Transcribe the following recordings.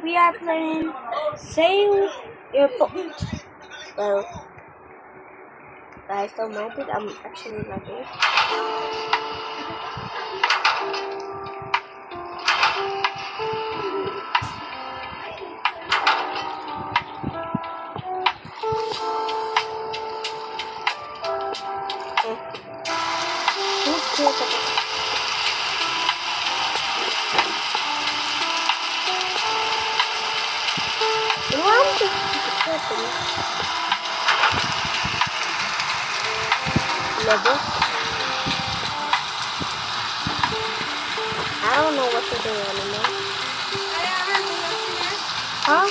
we are playing Sail Airport. So, guys, don't mind it. I'm actually liking it. Level. I don't know what to do anymore. Huh?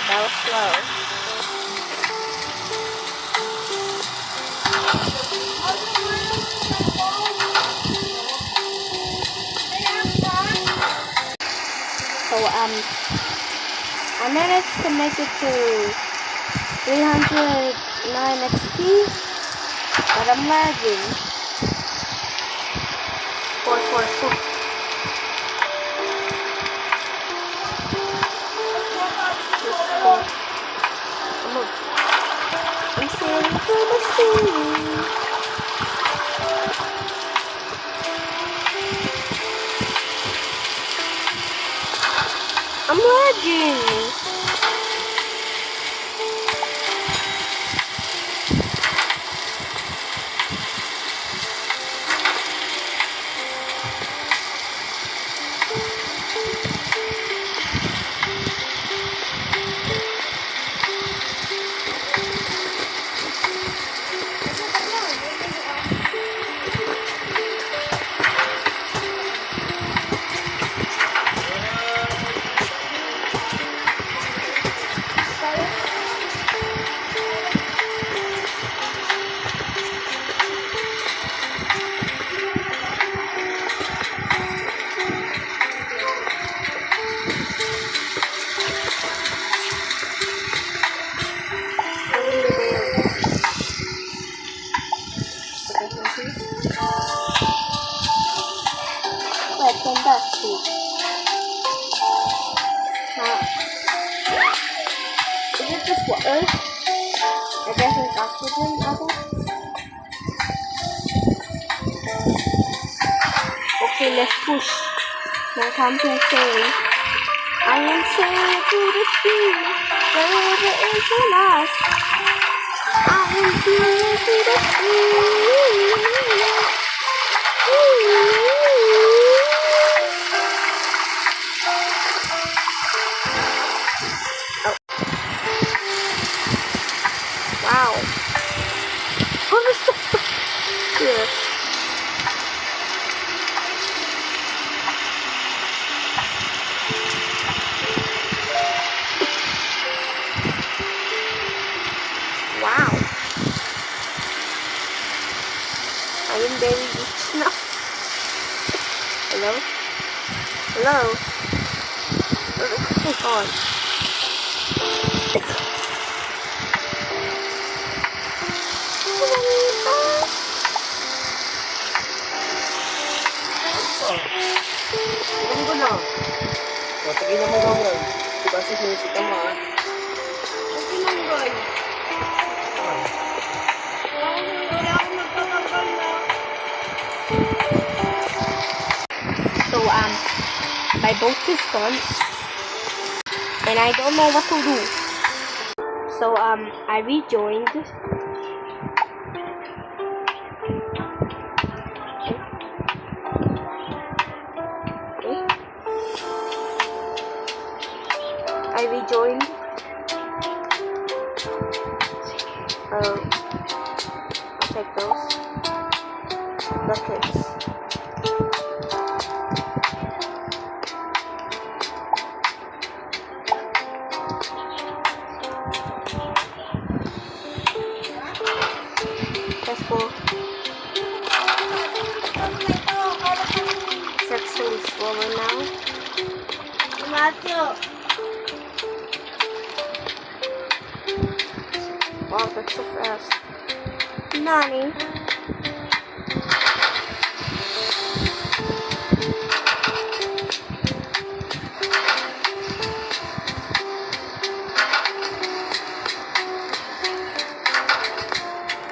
That was slow. So I managed to make it to 309 XP, but I'm lagging. 444. I'm sailing to the sea. I'm lagging. Is it just water? I guess it's oxygen, I guess. Okay, let's push. Now time to sail. I am sailing to the sea, wherever is the last. I am sailing to the sea. Wow. Oh, this is so yes. Wow. I am very rich now. Hello? Hello? Oh God. Ano ba na? Sige naman ako. Diba sinisita mo ah? Okay lang, boy. Wala akong magpapagpal na. So, my boat is gone. And I don't know what to do. So, I rejoined. I rejoined. I'll take those buckets. Let's go. It's actually slower now. Matthew. Wow, that's so fast. Nani?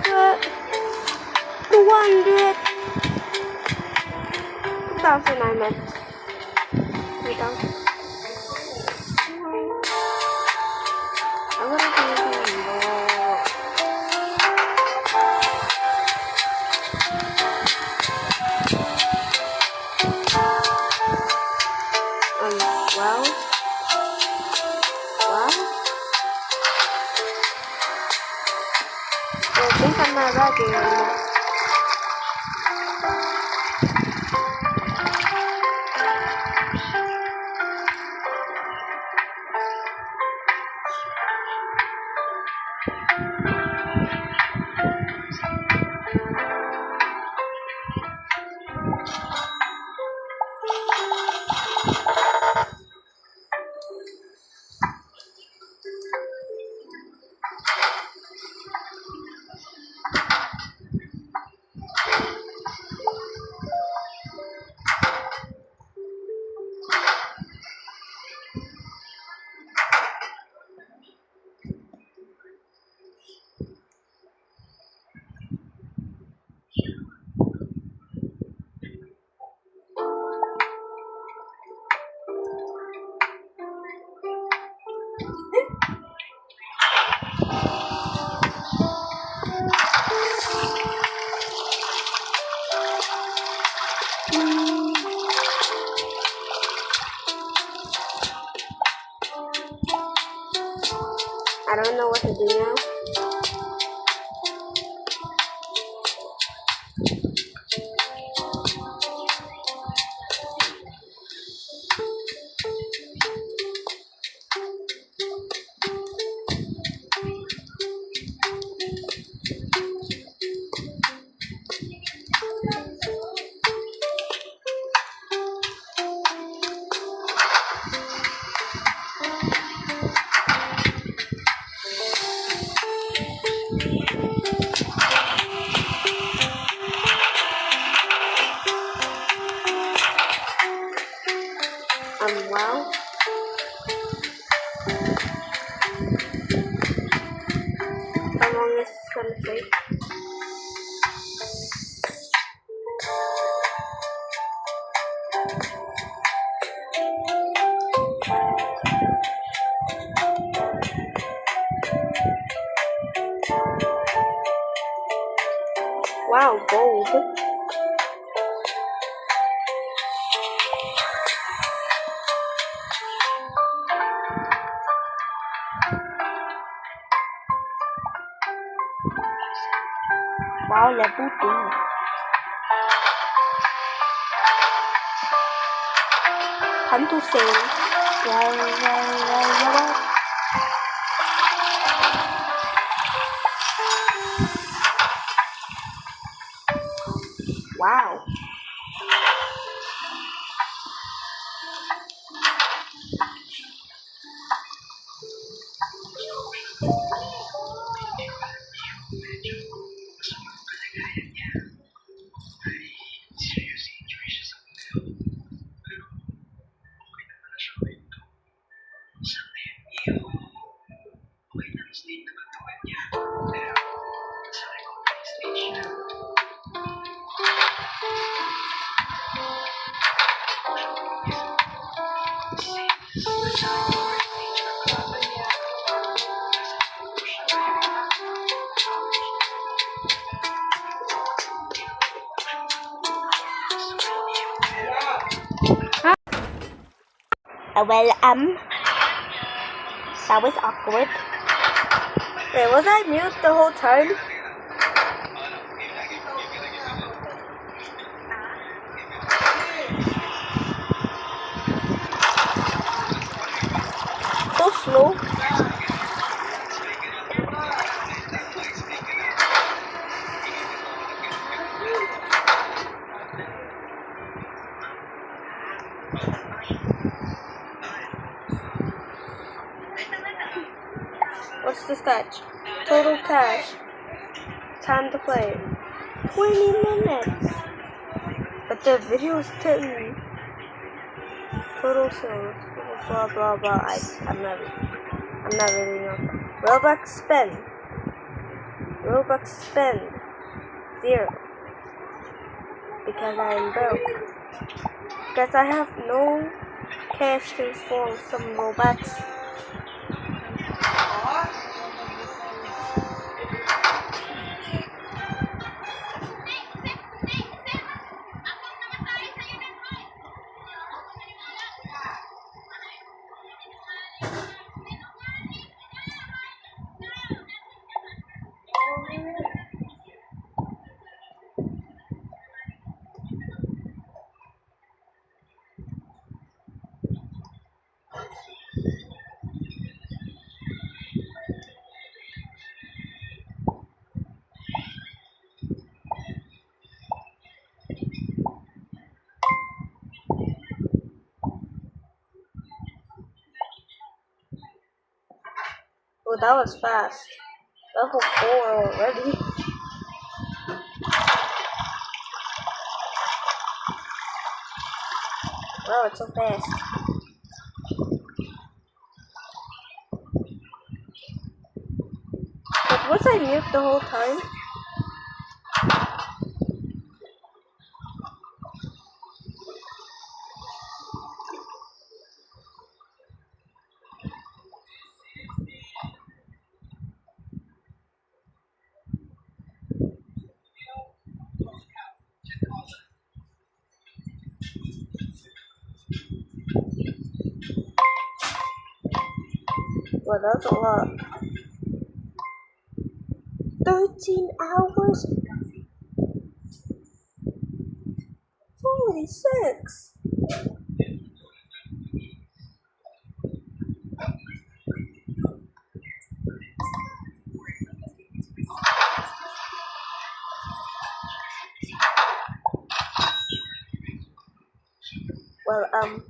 What? 200? 2,000 I meant. 3,000. I would have been more. Well. Well, things I'm not ready anymore. I don't know what to do now. Well. How long is this gonna take? Wow, gold. Wow, level 2. Time to save. Wow. Well, that was awkward. Wait, was I mute the whole time? So slow. What's the stage? Total cash. Time to play. 20 minutes. But the video is 10. Total sales. Blah blah blah. I'm not really know. Robux spend. Robux spend. 0. Because I am broke. Because I have no cash to form some Robux. Oh, that was fast. Level 4 already. Wow, it's so fast. But was I mute the whole time? Well, that's a lot. 13 hours? 46. Well, I'm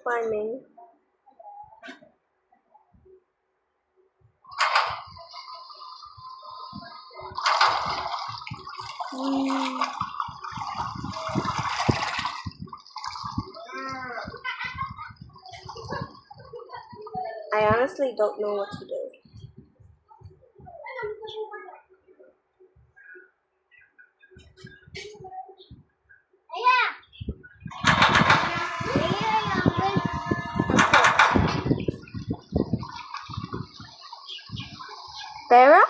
climbing. I honestly don't know what to do. Vera?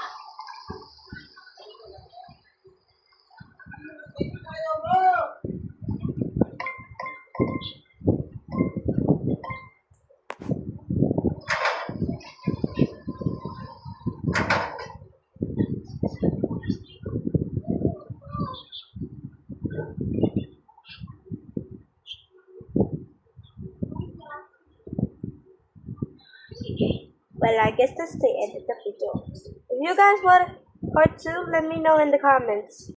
Well, I guess that's the end of the video. If you guys want part 2, let me know in the comments.